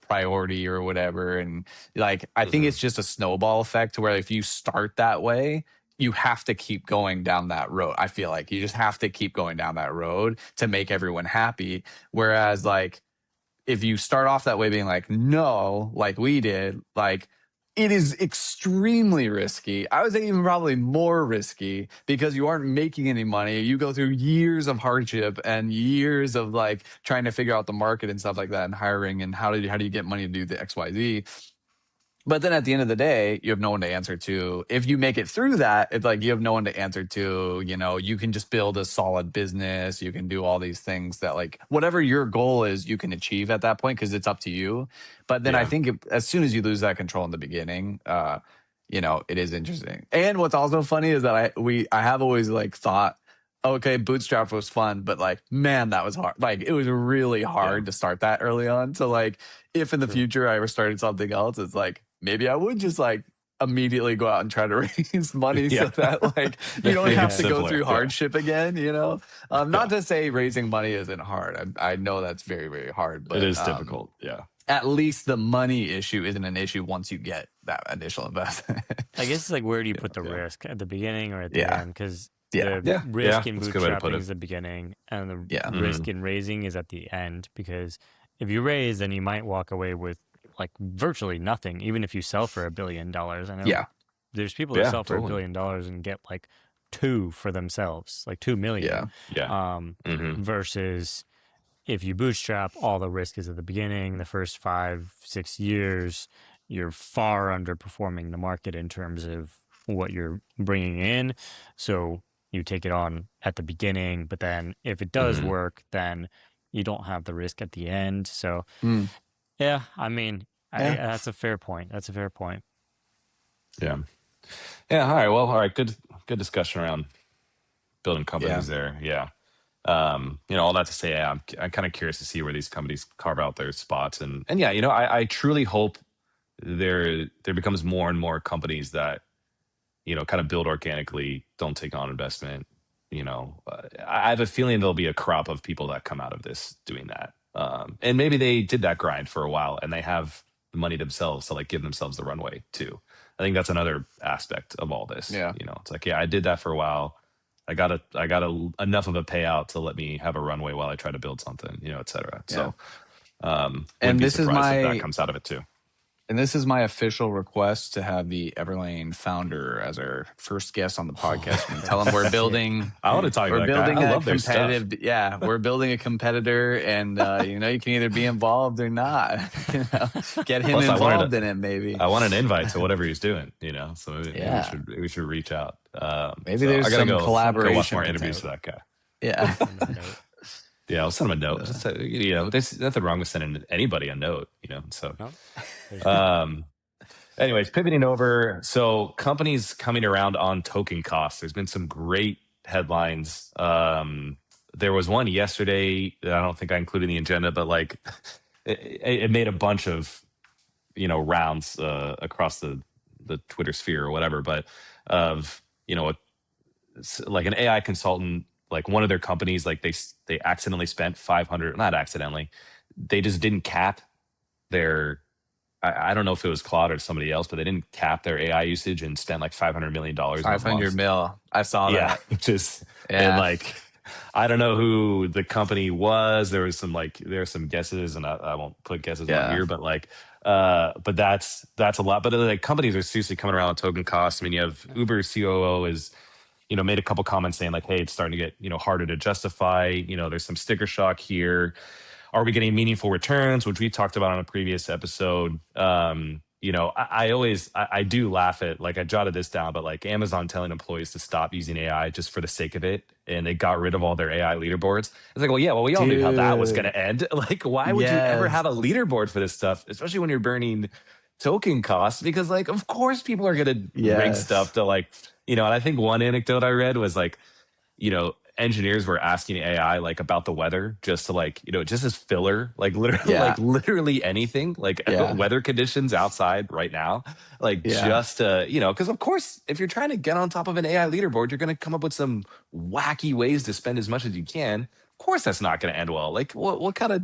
priority or whatever. And like I think it's Hmm. just a snowball effect to where if you start that way, you have to keep going down that road. I feel like you just have to keep going down that road to make everyone happy. Whereas like if you start off that way being like, no, like we did, like it is extremely risky. I would say even probably more risky because you aren't making any money. You go through years of hardship and years of like trying to figure out the market and stuff like that, and hiring, and how do you get money to do the XYZ. But then at the end of the day, you have no one to answer to. If you make it through that, it's like you have no one to answer to. You can just build a solid business. You can do all these things that, like, whatever your goal is, you can achieve at that point because it's up to you. But then I Yeah. think as soon as you lose that control in the beginning, it is interesting. And what's also funny is that I have always like thought, okay, bootstrap was fun, but like, man, that was hard. Like, it was really Yeah. hard to start that early on. So like, if in the True. future I ever started something else, it's like maybe I would just like immediately go out and try to raise money so Yeah. that like you don't Make it have to Yeah. go simpler. through Yeah. hardship again. Not Yeah. to say raising money isn't hard. I know that's very, very hard, It but is difficult. Yeah. at least the money issue isn't an issue once you get that initial investment. I guess it's like, where do you Yeah. put the Yeah. risk, at the beginning or at the Yeah. end? Because Yeah. the Yeah. Yeah. risk in That's a good way to put bootstrapping it. is the beginning, and the Yeah. Hmm. risk in raising is at the end. Because if you raise, then you might walk away with like virtually nothing, even if you sell for $1 billion. I know Yeah. there's people that Yeah. sell for $1 Totally. billion and get like 2 for themselves, like 2 million. Yeah. Yeah. Hmm. Versus if you bootstrap, all the risk is at the beginning. The first 5-6 years, you're far underperforming the market in terms of what you're bringing in. So you take it on at the beginning, but then if it does Hmm. work, then you don't have the risk at the end. So Mm. yeah, I mean, Yeah. that's a fair point. That's a fair point. Yeah. Yeah. All right. Well, all right. Good discussion around building Yeah. companies there. Yeah. All that to say, yeah, I'm kind of curious to see where these companies carve out their spots, and yeah, I truly hope there becomes more and more companies that kind of build organically, don't take on investment. I have a feeling there'll be a crop of people that come out of this doing that, and maybe they did that grind for a while and they have the money themselves to like give themselves the runway too. I think that's another aspect of all this. Yeah. It's like, yeah, I did that for a while. I got enough of a payout to let me have a runway while I try to build something, et cetera. So, And wouldn't be this is surprised if that my comes out of it too. and this is my official request to have the Everlane founder as our first guest on the podcast. And tell him we're building. I want to talk to We're that guy. building I a love their stuff. competitive. Yeah, we're building a competitor, and you can either be involved or not. Get him Plus, involved in it, maybe. I want an invite to whatever he's doing. So maybe Yeah. we should reach out. Maybe there's I gotta some go collaboration watch more interviews potential. with that guy. Yeah. Yeah, I'll send him a note. Just, there's nothing wrong with sending anybody a note. So, anyways, pivoting over. So companies coming around on token costs. There's been some great headlines. There was one yesterday that I don't think I included in the agenda, but like it made a bunch of rounds across the Twitter sphere or whatever. But of like an AI consultant, like one of their companies, like they accidentally spent 500, not accidentally, they just didn't cap their, I don't know if it was Claude or somebody else, but they didn't cap their AI usage and spent like $500 million. 500 mil. I saw that. Which is, and like, I don't know who the company was. There was some guesses, and I won't put guesses on here, but like, but that's a lot. But like companies are seriously coming around with token costs. I mean, you have Uber COO is, made a couple comments saying like, hey, it's starting to get, harder to justify, there's some sticker shock here. Are we getting meaningful returns, which we talked about on a previous episode? I do laugh at, like, I jotted this down, but like Amazon telling employees to stop using AI just for the sake of it, and they got rid of all their AI leaderboards. It's like, well, we all knew how that was going to end. Like, why would you ever have a leaderboard for this stuff, especially when you're burning token costs? Because like, of course, people are going to rig stuff to like, and I think one anecdote I read was like, engineers were asking AI like about the weather just to like, just as filler, like literally anything, like weather conditions outside right now, like just because of course, if you're trying to get on top of an AI leaderboard, you're going to come up with some wacky ways to spend as much as you can. Of course, that's not going to end well. Like what kind of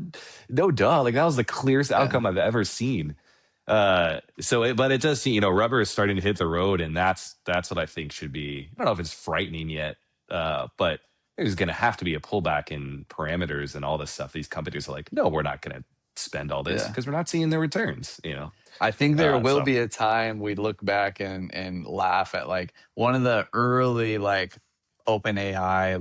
like that was the clearest outcome I've ever seen. But it does seem, rubber is starting to hit the road, and that's what I think should be. I don't know if it's frightening yet, but there's going to have to be a pullback in parameters and all this stuff. These companies are like, no, we're not going to spend all this because we're not seeing the returns. I think there will be a time we look back and laugh at like one of the early like OpenAI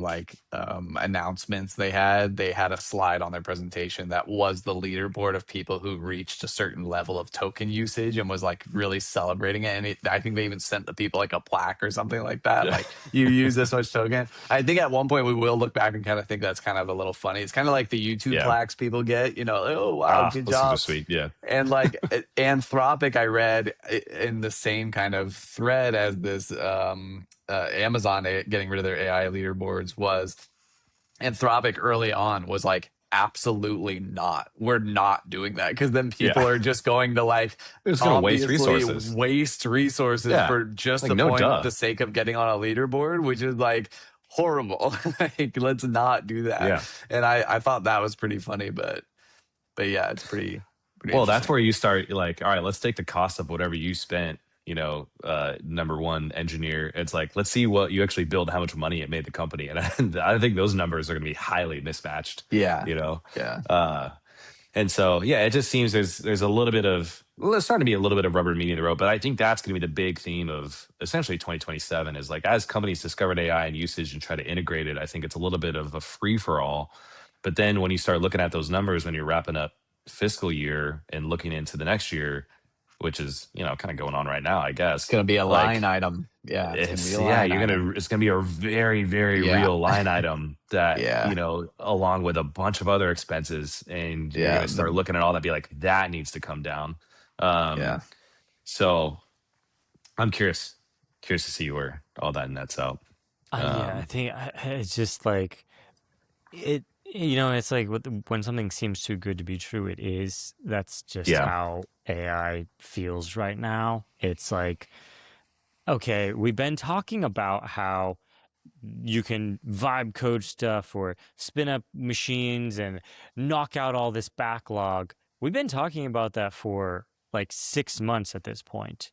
announcements they had a slide on their presentation that was the leaderboard of people who reached a certain level of token usage and was like really celebrating it. And I think they even sent the people like a plaque or something like that. Like, you use this much token. I think at one point we will look back and kind of think that's kind of a little funny. It's kind of like the YouTube plaques people get, oh wow, good job. So sweet. Yeah. And like Anthropic, I read in the same kind of thread as this Amazon getting rid of their AI leaderboards was Anthropic early on was like, absolutely not. We're not doing that, because then people are just going to like it's going to waste resources for just like, the sake of getting on a leaderboard, which is like horrible. Like, let's not do that. Yeah. And I thought that was pretty funny, but yeah, it's pretty well, that's where you start like, all right, let's take the cost of whatever you spent, number one engineer. It's like, let's see what you actually build, how much money it made the company. And I think those numbers are going to be highly mismatched. Yeah. And so, it just seems there's a little bit of, there's starting to be a little bit of rubber meeting the road, but I think that's going to be the big theme of essentially 2027 is like, as companies discovered AI and usage and try to integrate it, I think it's a little bit of a free for all. But then when you start looking at those numbers, when you're wrapping up fiscal year and looking into the next year, which is kind of going on right now, I guess it's going to be a line item. Yeah, it's going to be a very, very real line item that along with a bunch of other expenses, and you're going to start looking at all that, be like, that needs to come down. So I'm curious to see where all that nets out. I think it's just like, it's like when something seems too good to be true, it is. That's just Yeah. how AI feels right now. It's like, okay, we've been talking about how you can vibe code stuff or spin up machines and knock out all this backlog. We've been talking about that for like 6 months at this point.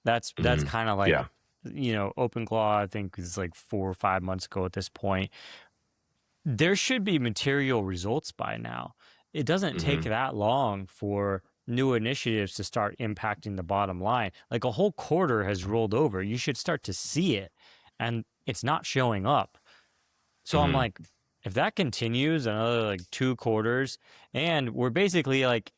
That's Hmm. kind of like, Yeah. OpenClaw, I think is like 4 or 5 months ago at this point. There should be material results by now. It doesn't take Hmm. that long for new initiatives to start impacting the bottom line. Like a whole quarter has rolled over. You should start to see it, and it's not showing up. So I'm Hmm. like, if that continues another like 2 quarters, and we're basically like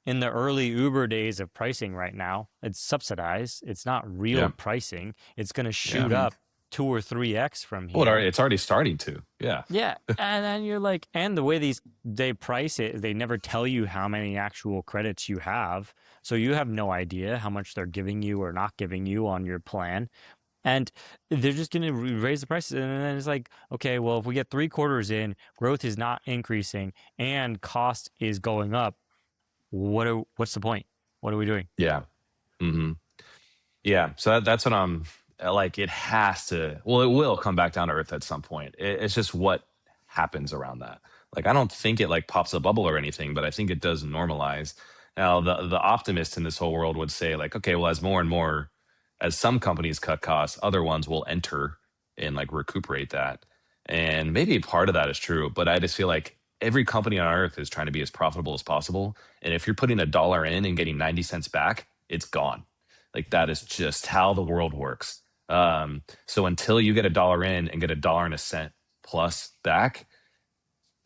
in the early Uber days of pricing right now, it's subsidized. It's not real Yeah. pricing. It's going to Yeah. shoot Mhm. up 2 or 3x from Well, here. it's already starting to. Yeah. Yeah, and then you're like, and the way they price it, they never tell you how many actual credits you have, so you have no idea how much they're giving you or not giving you on your plan, and they're just going to raise the prices, and then it's like, okay, well, if we get 3 quarters in, growth is not increasing, and cost is going up. What's the point? What are we doing? Yeah. Hmm. Yeah. So that's what I'm like. It has to. Well, it will come back down to earth at some point. It's just what happens around that. Like I don't think it like pops a bubble or anything, but I think it does normalize. Now, the optimist in this whole world would say like, okay, well, as more and more, as some companies cut costs, other ones will enter and like recuperate that. And maybe part of that is true, but I just feel like every company on earth is trying to be as profitable as possible. And if you're putting $1 in and getting 90 cents back, it's gone. Like that is just how the world works. So until you get $1 in and get $1.01 plus back,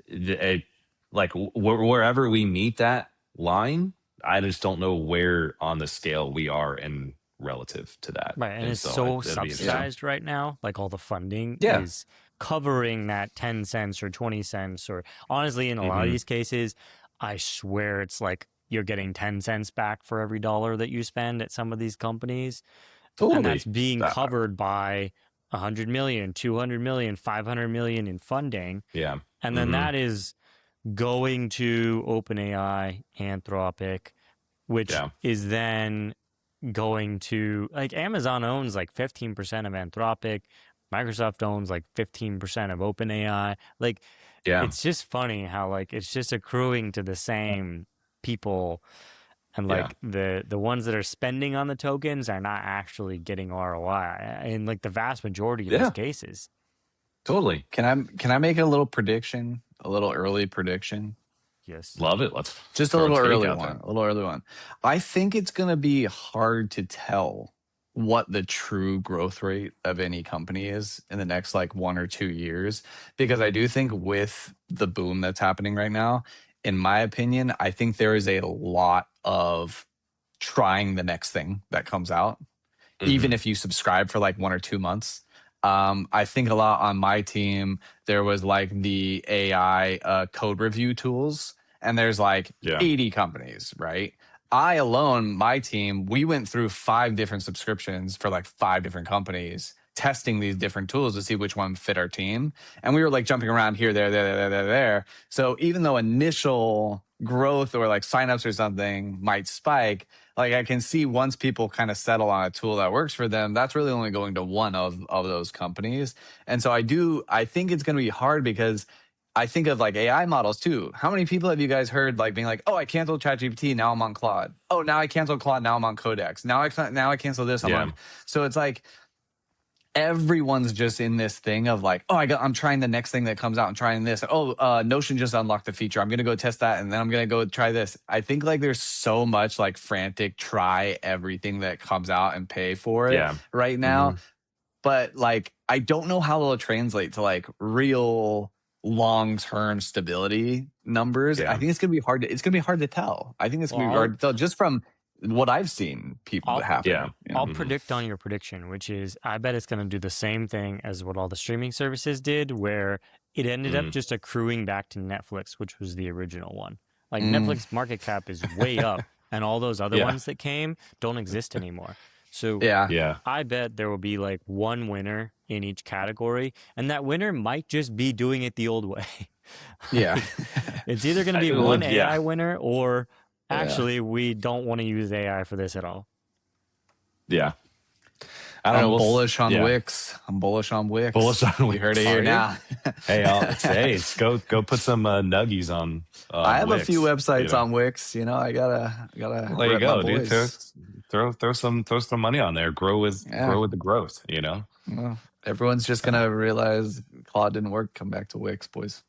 it, like wherever we meet that line, I just don't know where on the scale we are in relative to that. Right, and And it's so so it'll be Yeah. interesting. subsidized right now. Like all the funding Yeah. is covering that 10 cents or 20 cents, or honestly, in a lot of Hmm. these cases, I swear it's like you're getting 10 cents back for every dollar that you spend at some of these companies. And that's Totally. being Uh, covered by 100 million, 200 million, 500 million in funding. yeah. And then Hmm. that is going to OpenAI, Anthropic, which Yeah. is then going to, like, Amazon owns like 15% of Anthropic, Microsoft owns like 15% of OpenAI. Like, Yeah. it's just funny how like it's just accruing to the same people, and Yeah. like the ones that are spending on the tokens are not actually getting ROI in like the vast majority of these Yeah. cases. Totally. Can I make a little prediction? A little early prediction? Yes. Love it. Let's Just a throw a little take early out one. there. A little early one. I think it's going to be hard to tell what the true growth rate of any company is in the next like 1 or 2 years, because I do think with the boom that's happening right now, in my opinion, I think there is a lot of trying the next thing that comes out, even Hmm. if you subscribe for like 1 or 2 months. I think a lot on my team, there was like the AI code review tools, and there's like Yeah. 80 companies, right? I alone, my team, we went through 5 different subscriptions for like 5 different companies, testing these different tools to see which one fit our team. And we were like jumping around here, there. So even though initial growth or like signups or something might spike, like I can see once people kind of settle on a tool that works for them, that's really only going to one of those companies. And so I think it's going to be hard, because I think of like AI models too. How many people have you guys heard like being like, "Oh, I canceled ChatGPT, now I'm on Claude. Oh, now I canceled Claude, now I'm on Codex. Now I cancel this, I'm Yeah. on." So it's like everyone's just in this thing of like, "Oh, I'm trying the next thing that comes out and trying this. Oh, Notion just unlocked the feature. I'm gonna go test that, and then I'm gonna go try this." I think like there's so much like frantic try everything that comes out and pay for it Yeah. right Hmm. now. But like I don't know how it'll translate to like real long-term stability numbers. I Yeah. think it's gonna be hard to tell. I think it's Well, gonna be hard to tell just from what I've seen people I'll Yeah. happen, you I'll know. Hmm. predict on your prediction, which is I bet it's going to do the same thing as what all the streaming services did, where it ended up Hmm. just accruing back to Netflix, which was the original one. Like Mm, Netflix market cap is way up, and all those other Yeah. ones that came don't exist anymore. So yeah. Yeah. I bet there will be like one winner in each category, and that winner might just be doing it the old way. Yeah. It's either going to be one Yeah. AI winner or Yeah. actually we don't want to use AI for this at all. Yeah. I don't know. Bullish on yeah. Wix. I'm bullish on Wix. Bullish on You Wix. heard it Are here you? now. Hey, it's go put some nuggies on I have Wix, a few websites you know? on Wix. You know, I gotta Well, there you rep my go, dude. boys. Throw some money on there. Grow with Yeah. the growth, you know? Well, everyone's just gonna realize Claude didn't work. Come back to Wix, boys.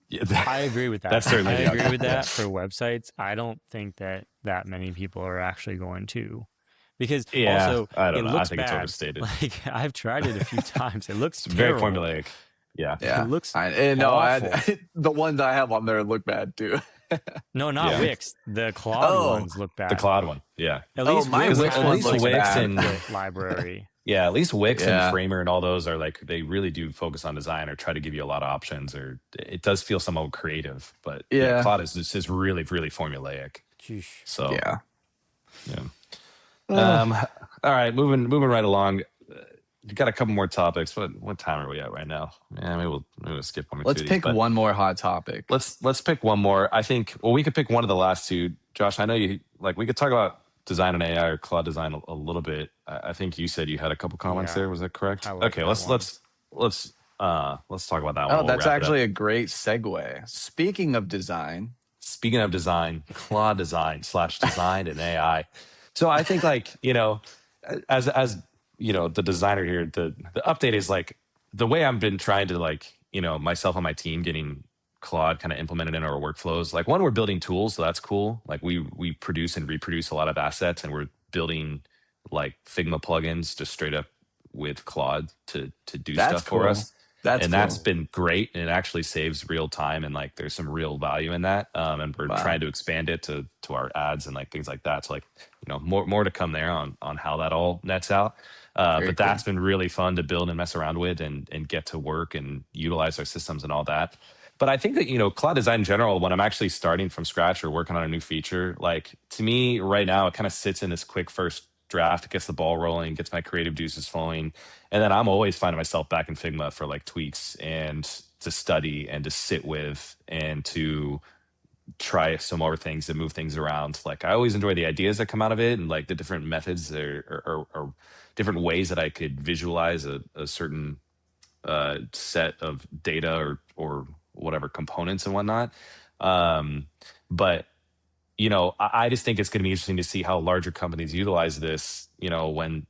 Yeah, I agree with that. That's certainly I the agree outcome. with that Yeah. for websites. I don't think that many people are actually going to, because Yeah, also I don't it know. I looks think it's bad. overstated. Like I've tried it a few times. It looks It's very terrible. formulaic. Yeah. Yeah, It looks no, awful. the ones I have on there look bad too. No, not Yeah. Wix. The Claude Oh. ones look bad. The Claude one. Yeah. At Oh, least my Wix Wix has one like looks a bad. template library. Yeah, at least Wix Yeah. and Framer and all those are like, they really do focus on design or try to give you a lot of options, or it does feel somewhat creative. But Yeah. Claude is really, really formulaic. Sheesh. So Yeah. All right, moving right along. We got a couple more topics. What time are we at right now? Yeah, maybe we'll skip one or Let's two of pick these, but one more hot topic. let's pick one more. I think, well, we could pick one of the last two. Josh, I know you like, we could talk about design and AI or Claude design a little bit. I think you said you had a couple comments Yeah. there. Was that correct? I like Okay, that let's one. let's talk about that one. Oh, We'll that's wrap it up. actually a great segue. Speaking of design, Speaking of design, Claude design / design and AI. So I think, like, you know, as you know, the designer here, the update is like, the way I've been trying to, like, you know, myself and my team getting Claude kind of implemented in our workflows. Like, one, we're building tools, so that's cool. Like, we produce and reproduce a lot of assets, and we're building like Figma plugins just straight up with Claude to do that's stuff cool. for us. That's That's cool. been great, and it actually saves real time, and like there's some real value in that. And we're Wow. trying to expand it to our ads and like things like that. So, like, you know, more to come there on how that all nets out. Very But that's been really fun to build and mess around with and get to work and utilize our systems and all that. But I think that, you know, Claude design in general, when I'm actually starting from scratch or working on a new feature, like, to me right now, it kind of sits in this quick first draft. It gets the ball rolling, gets my creative juices flowing. And then I'm always finding myself back in Figma for like tweaks and to study and to sit with and to try some more things and move things around. Like, I always enjoy the ideas that come out of it, and like the different methods or different ways that I could visualize a certain set of data or whatever components and whatnot. But you know, I just think it's going to be interesting to see how larger companies utilize this. You know, when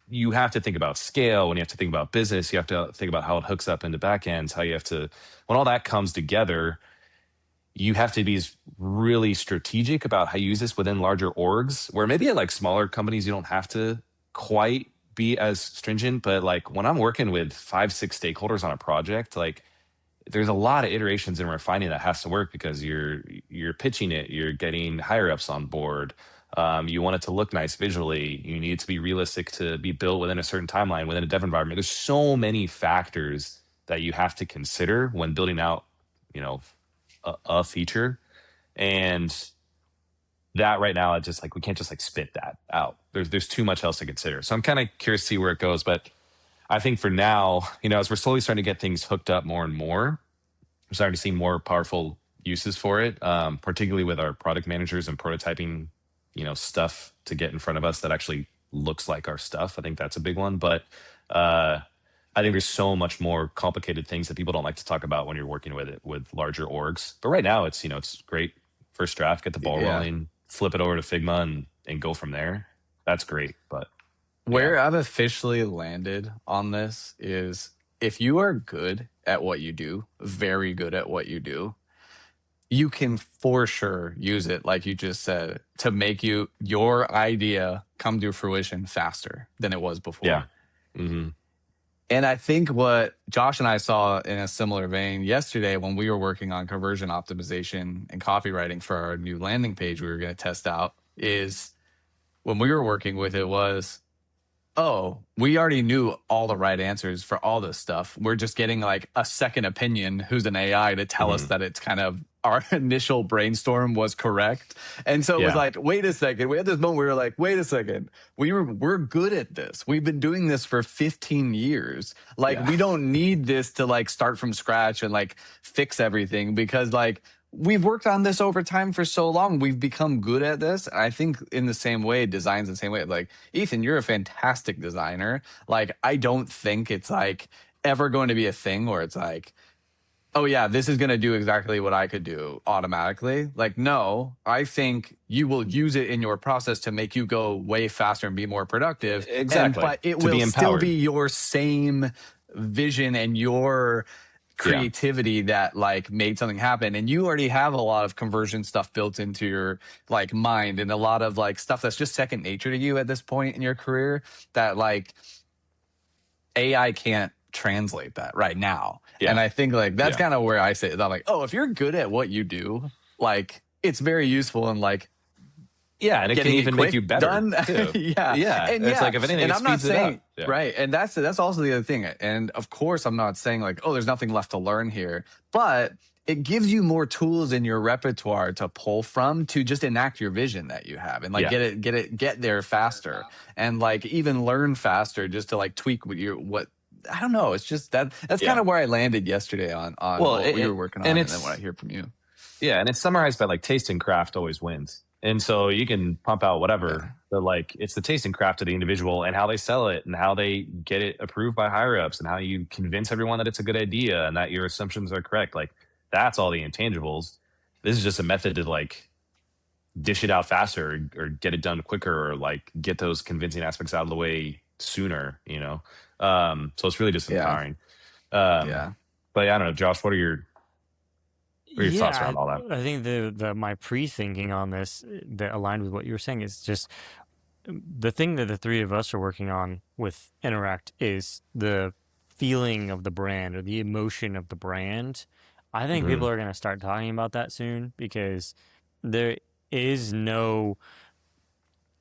you have to think about scale, when you have to think about business, you have to think about how it hooks up into backends, how you have to, when all that comes together, you have to be really strategic about how you use this within larger orgs, where maybe at like smaller companies, you don't have to quite be as stringent. But like, when I'm working with 5-6 stakeholders on a project, like, there's a lot of iterations and refining that has to work, because you're pitching it, you're getting higher ups on board. You want it to look nice visually. You need it to be realistic to be built within a certain timeline, within a dev environment. There's so many factors that you have to consider when building out, you know, a feature. And that right now, it's just like, we can't just like spit that out. There's too much else to consider. So I'm kind of curious to see where it goes. But I think for now, you know, as we're slowly starting to get things hooked up more and more, we're starting to see more powerful uses for it, particularly with our product managers and prototyping, you know, stuff to get in front of us that actually looks like our stuff. I think that's a big one. But I think there's so much more complicated things that people don't like to talk about when you're working with it with larger orgs. But right now, it's, you know, it's great. First draft, get the ball rolling, flip it over to Figma and go from there. That's great. But where I've officially landed on this is, if you are good at what you do, very good at what you do, you can for sure use it, like you just said, to make your idea come to fruition faster than it was before. Yeah. Mm-hmm. And I think what Josh and I saw in a similar vein yesterday when we were working on conversion optimization and copywriting for our new landing page we were going to test out, is when we were working with it was, oh, we already knew all the right answers for all this stuff. We're just getting like a second opinion, who's an AI, to tell us that it's kind of our initial brainstorm was correct. And so it was like, wait a second. We had this moment where we were like, wait a second. We're good at this. We've been doing this for 15 years. Like, we don't need this to like start from scratch and like fix everything, because like we've worked on this over time for so long. We've become good at this. I think in the same way, design's the same way. Like, Ethan, you're a fantastic designer. Like, I don't think it's like ever going to be a thing where it's like, oh yeah, this is going to do exactly what I could do automatically. Like, no, I think you will use it in your process to make you go way faster and be more productive. Exactly. But it will still be your same vision and your creativity that like made something happen. And you already have a lot of conversion stuff built into your like mind, and a lot of like stuff that's just second nature to you at this point in your career that like AI can't translate that right now. And I think like that's kind of where I say that, I'm like, oh, if you're good at what you do, like it's very useful, and like and it can even make you better done. too. And it's like if anything, and it I'm not speeds saying it up. right, and that's also the other thing. And of course, I'm not saying like, oh, there's nothing left to learn here, but it gives you more tools in your repertoire to pull from to just enact your vision that you have, and like get there faster, and like even learn faster, just to like tweak what I don't know. It's just that's kind of where I landed yesterday on what we were working on, and then what I hear from you. Yeah, and it's summarized by like taste and craft always wins. And so you can pump out whatever, but like it's the taste and craft of the individual and how they sell it and how they get it approved by higher ups and how you convince everyone that it's a good idea and that your assumptions are correct. Like that's all the intangibles. This is just a method to like dish it out faster or get it done quicker or like get those convincing aspects out of the way sooner, you know? So it's really just empowering. But yeah, I don't know, Josh, what are your thoughts around all that? I think my pre-thinking on this that aligned with what you were saying is just the thing that the three of us are working on with Interact is the feeling of the brand or the emotion of the brand. I think people are going to start talking about that soon, because there is no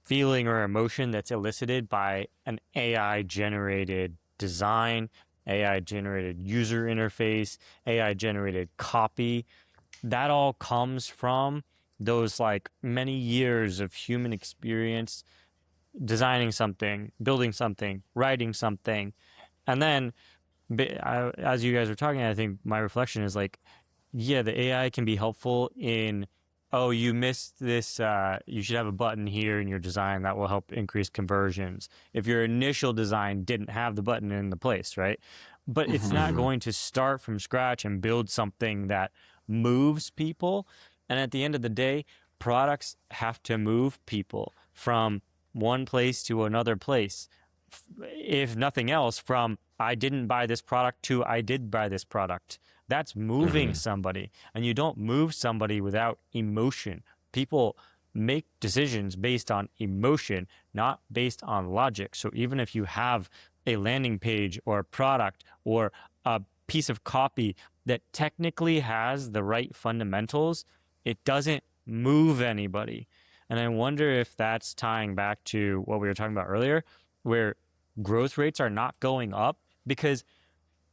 feeling or emotion that's elicited by an AI generated design, AI generated user interface, AI generated copy. That all comes from those like many years of human experience designing something, building something, writing something. And then as you guys are talking, I think my reflection is like, yeah, the AI can be helpful in, oh, you missed this, you should have a button here in your design that will help increase conversions if your initial design didn't have the button in the place, right? But it's not going to start from scratch and build something that moves people. And at the end of the day, products have to move people from one place to another place. If nothing else, from I didn't buy this product to I did buy this product. That's moving somebody. And you don't move somebody without emotion. People make decisions based on emotion, not based on logic. So even if you have a landing page or a product or a piece of copy that technically has the right fundamentals, it doesn't move anybody. And I wonder if that's tying back to what we were talking about earlier, where growth rates are not going up because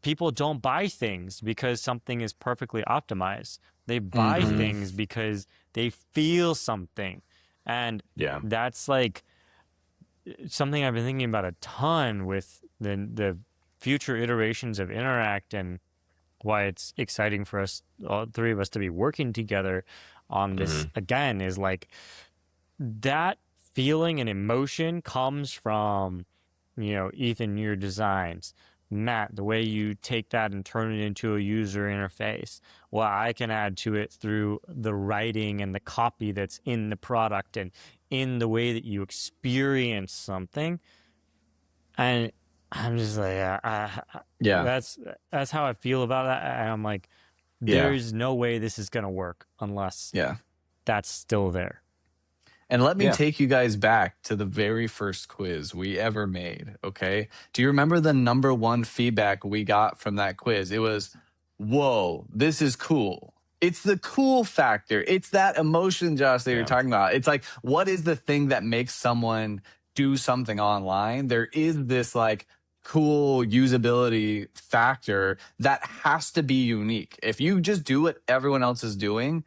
people don't buy things because something is perfectly optimized. They buy things because they feel something. And that's like something I've been thinking about a ton with the future iterations of Interact, and why it's exciting for us, all three of us, to be working together on this again, is like that feeling and emotion comes from, you know, Ethan, your designs, Matt, the way you take that and turn it into a user interface. Well, I can add to it through the writing and the copy that's in the product and in the way that you experience something. And I'm just like, that's how I feel about that. And I'm like, there's no way this is going to work unless that's still there. And let me take you guys back to the very first quiz we ever made, okay? Do you remember the number one feedback we got from that quiz? It was, whoa, this is cool. It's the cool factor. It's that emotion, Josh, that you're talking about. It's like, what is the thing that makes someone do something online? There is this like cool usability factor that has to be unique. If you just do what everyone else is doing,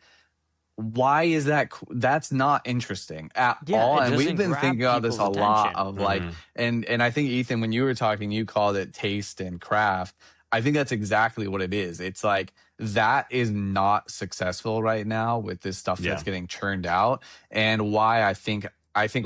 why is that? That's not interesting at all. And we've been thinking about this a lot of like, and I think Ethan, when you were talking, you called it taste and craft. I think that's exactly what it is. It's like that is not successful right now with this stuff that's getting churned out, and why I think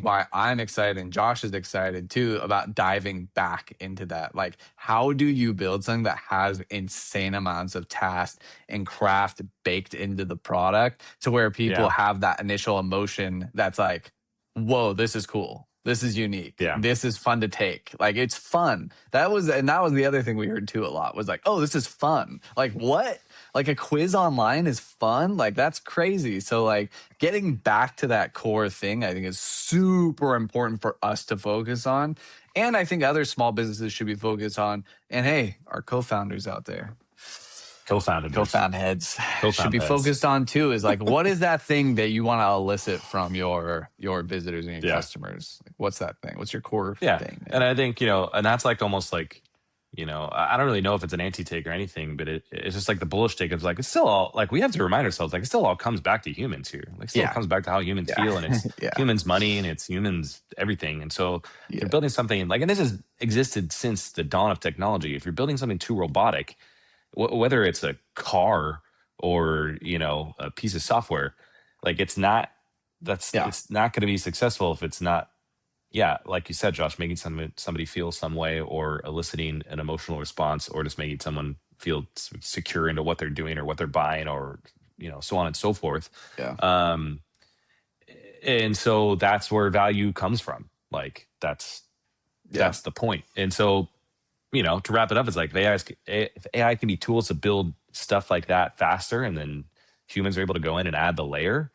why I'm excited and Josh is excited too about diving back into that. Like, how do you build something that has insane amounts of task and craft baked into the product to where people have that initial emotion that's like, whoa, this is cool. This is unique. Yeah. This is fun to take. Like, it's fun. That was the other thing we heard too a lot was like, oh, this is fun. Like, what? Like, a quiz online is fun? Like, that's crazy. So, like, getting back to that core thing, I think is super important for us to focus on. And I think other small businesses should be focused on. And hey, our co-founders out there. Co-found heads should be focused on too, is like, what is that thing that you want to elicit from your visitors and your customers? Like, what's that thing? What's your core thing? And I think, and that's like almost like, I don't really know if it's an anti-take or anything, but it's just like the bullish take of like, it's still all like, we have to remind ourselves, like, it still all comes back to humans here. Like, still comes back to how humans feel, and it's humans money, and it's humans everything. And so you're building something like, and this has existed since the dawn of technology. If you're building something too robotic, whether it's a car or, a piece of software, like, it's not going to be successful if it's not, like you said, Josh, making somebody feel some way, or eliciting an emotional response, or just making someone feel secure into what they're doing or what they're buying, or, so on and so forth. And so that's where value comes from. Like, that's the point. And so, to wrap it up, it's like, if AI can be tools to build stuff like that faster, and then humans are able to go in and add the layer,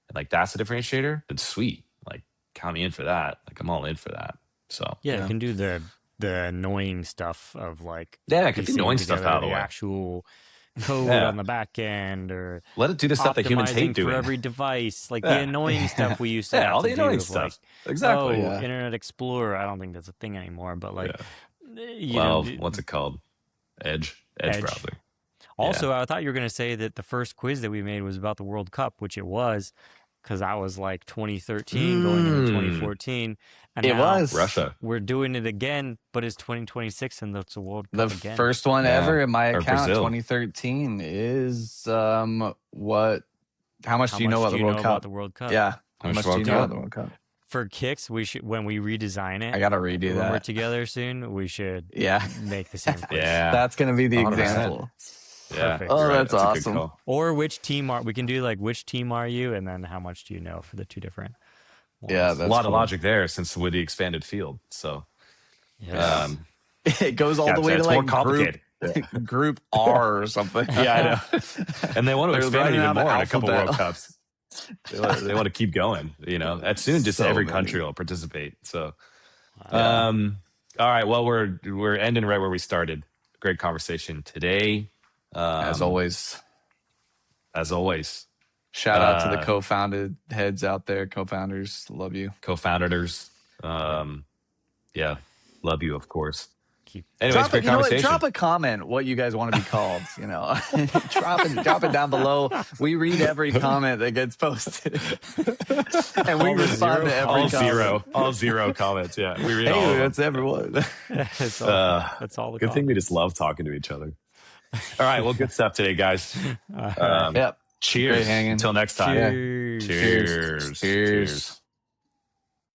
and like, that's a differentiator, then sweet. Like, count me in for that. Like, I'm all in for that. So it can do the annoying stuff of like, it can be annoying stuff out of the way. Actual code on the back end, or let it do the stuff that humans hate doing for every device, like the annoying stuff we used to have all to the annoying do, stuff. Like, exactly. Internet Explorer. I don't think that's a thing anymore, but like, what's it called? Edge browser. Also, I thought you were going to say that the first quiz that we made was about the World Cup, which it was, because I was like 2013 going into 2014. And it was Russia. We're doing it again, but it's 2026 and that's a World Cup again. The first one ever in my account, 2013, is how much do you know about the World Cup? Yeah. How much do you know about the World Cup? For kicks, we should, when we redesign it, I gotta redo that. When we're together soon, we should make the same quiz. That's gonna be the 100%. Example. Perfect. Oh, that's awesome. Or which team we can do like, which team are you, and then how much do you know for the two different ones. That's a lot of logic there, since with the expanded field. So it goes all the way to like more complicated. Group R or something. I know. And they want to expand even more in a couple World Cups. They want to keep going. As soon just every country will participate. So, all right. Well, we're ending right where we started. Great conversation today. As always. Shout out to the co-founded heads out there. Co-founders, love you. Co-founders, love you, of course. Anyways, great conversation. Drop a comment what you guys want to be called. Drop it down below. We read every comment that gets posted, and we respond to every comment. All zero comments. Yeah, we read all of them. That's everyone. That's all. The good thing we just love talking to each other. All right, well, good stuff today, guys. Cheers. Until next time. Cheers.